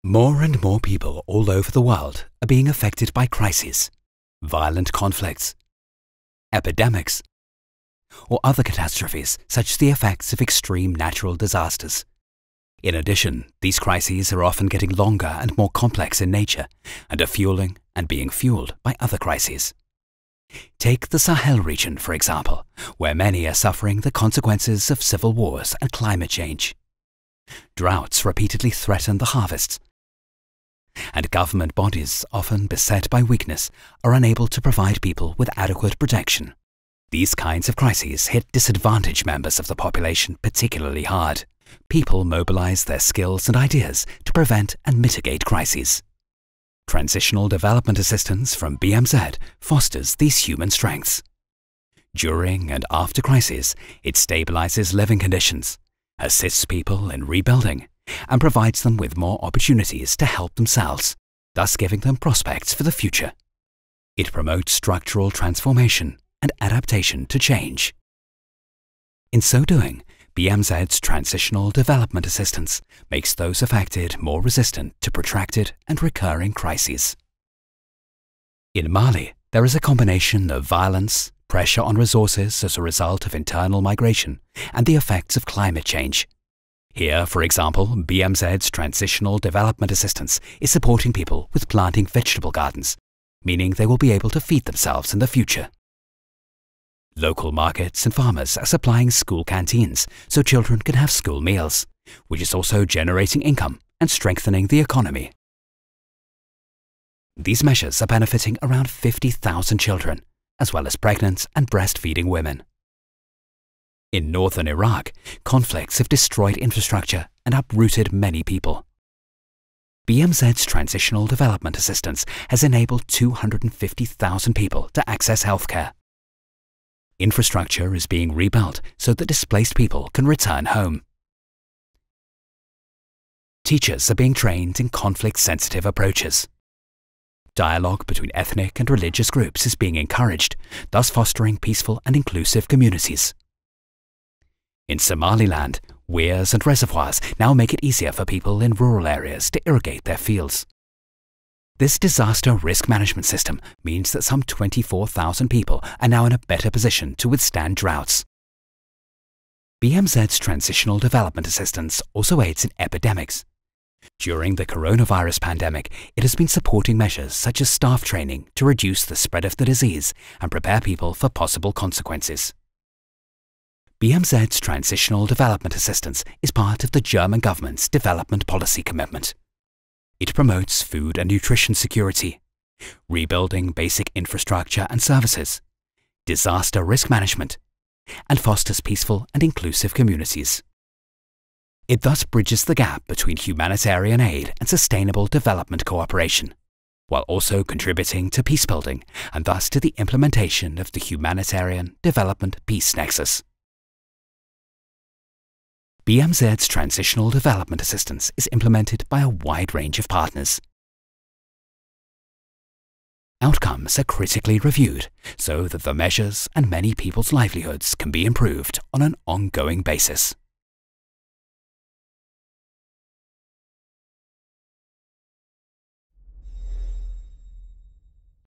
More and more people all over the world are being affected by crises, violent conflicts, epidemics, or other catastrophes such as the effects of extreme natural disasters. In addition, these crises are often getting longer and more complex in nature and are fueling and being fueled by other crises. Take the Sahel region, for example, where many are suffering the consequences of civil wars and climate change. Droughts repeatedly threaten the harvests, and government bodies, often beset by weakness, are unable to provide people with adequate protection. These kinds of crises hit disadvantaged members of the population particularly hard. People mobilize their skills and ideas to prevent and mitigate crises. Transitional Development Assistance from BMZ fosters these human strengths. During and after crises, it stabilizes living conditions, assists people in rebuilding, and provides them with more opportunities to help themselves, thus giving them prospects for the future. It promotes structural transformation and adaptation to change. In so doing, BMZ's Transitional Development Assistance makes those affected more resistant to protracted and recurring crises. In Mali, there is a combination of violence, pressure on resources as a result of internal migration, and the effects of climate change. Here, for example, BMZ's Transitional Development Assistance is supporting people with planting vegetable gardens, meaning they will be able to feed themselves in the future. Local markets and farmers are supplying school canteens so children can have school meals, which is also generating income and strengthening the economy. These measures are benefiting around 50,000 children, as well as pregnant and breastfeeding women. In northern Iraq, conflicts have destroyed infrastructure and uprooted many people. BMZ's Transitional Development Assistance has enabled 250,000 people to access healthcare. Infrastructure is being rebuilt so that displaced people can return home. Teachers are being trained in conflict-sensitive approaches. Dialogue between ethnic and religious groups is being encouraged, thus fostering peaceful and inclusive communities. In Somaliland, weirs and reservoirs now make it easier for people in rural areas to irrigate their fields. This disaster risk management system means that some 24,000 people are now in a better position to withstand droughts. BMZ's Transitional Development Assistance also aids in epidemics. During the coronavirus pandemic, it has been supporting measures such as staff training to reduce the spread of the disease and prepare people for possible consequences. BMZ's Transitional Development Assistance is part of the German government's development policy commitment. It promotes food and nutrition security, rebuilding basic infrastructure and services, disaster risk management, and fosters peaceful and inclusive communities. It thus bridges the gap between humanitarian aid and sustainable development cooperation, while also contributing to peacebuilding and thus to the implementation of the humanitarian development peace nexus. BMZ's Transitional Development Assistance is implemented by a wide range of partners. Outcomes are critically reviewed so that the measures and many people's livelihoods can be improved on an ongoing basis.